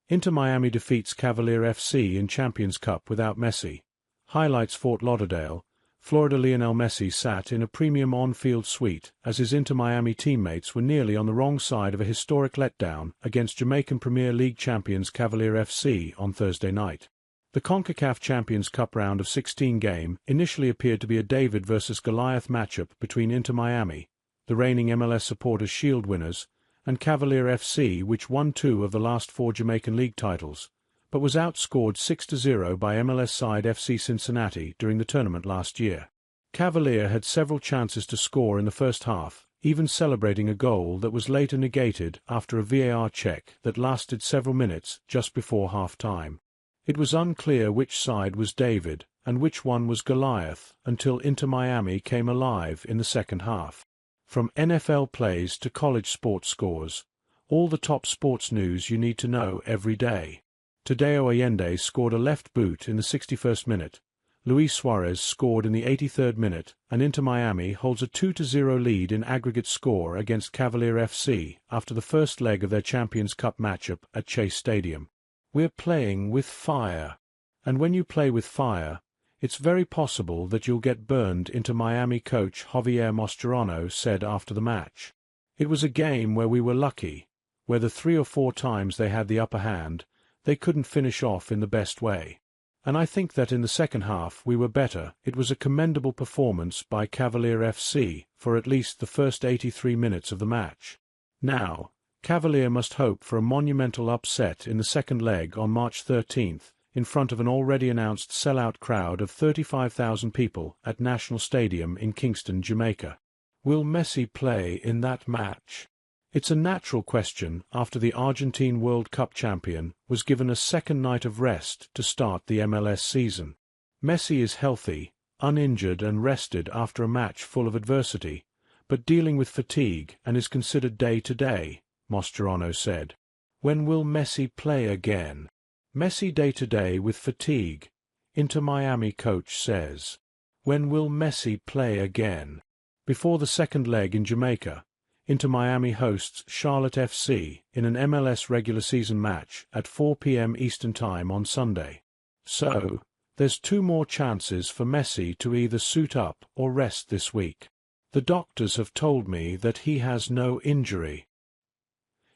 Inter Miami defeats Cavalier FC in Champions Cup without Messi. Highlights: Fort Lauderdale, Florida. Lionel Messi sat in a premium on-field suite as his Inter Miami teammates were nearly on the wrong side of a historic letdown against Jamaican Premier League champions Cavalier FC on Thursday night. The CONCACAF Champions Cup round of 16 game initially appeared to be a David versus Goliath matchup between Inter Miami, the reigning MLS Supporters Shield winners, and Cavalier FC, which won 2 of the last 4 Jamaican League titles, but was outscored 6-0 by MLS side FC Cincinnati during the tournament last year. Cavalier had several chances to score in the first half, even celebrating a goal that was later negated after a VAR check that lasted several minutes just before half-time. It was unclear which side was David and which one was Goliath until Inter Miami came alive in the second half. From NFL plays to college sports scores, all the top sports news you need to know every day. Tadeo Allende scored a left boot in the 61st minute, Luis Suarez scored in the 83rd minute, and Inter Miami holds a 2-0 lead in aggregate score against Cavalier FC after the first leg of their Champions Cup matchup at Chase Stadium. We're playing with fire. And when you play with fire, it's very possible that you'll get burned. Inter Miami coach Javier Mascherano said after the match. It was a game where we were lucky, where the 3 or 4 times they had the upper hand, they couldn't finish off in the best way. And I think that in the second half we were better. It was a commendable performance by Cavalier FC for at least the first 83 minutes of the match. Now, Cavalier must hope for a monumental upset in the second leg on March 13th, in front of an already announced sellout crowd of 35,000 people at National Stadium in Kingston, Jamaica. Will Messi play in that match? It's a natural question after the Argentine World Cup champion was given a second night of rest to start the MLS season. Messi is healthy, uninjured and rested after a match full of adversity, but dealing with fatigue and is considered day-to-day, Mascherano said. When will Messi play again? Messi day-to-day with fatigue, Inter Miami coach says. When will Messi play again? Before the second leg in Jamaica, Inter Miami hosts Charlotte FC in an MLS regular season match at 4 p.m. Eastern Time on Sunday. So, there's 2 more chances for Messi to either suit up or rest this week. The doctors have told me that he has no injury.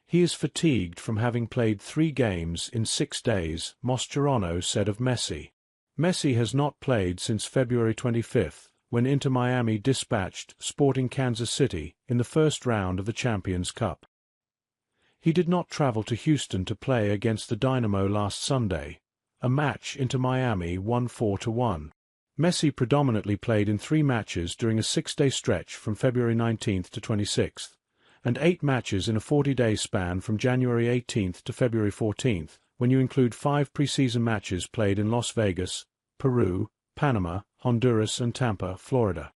He is fatigued from having played 3 games in 6 days, Mascherano said of Messi. Messi has not played since February 25th, when Inter Miami dispatched Sporting Kansas City in the first round of the Champions Cup. He did not travel to Houston to play against the Dynamo last Sunday, a match Inter Miami won 4-1. Messi predominantly played in 3 matches during a 6-day stretch from February 19th to 26th. And 8 matches in a 40-day span from January 18th to February 14th, when you include 5 preseason matches played in Las Vegas, Peru, Panama, Honduras and Tampa, Florida.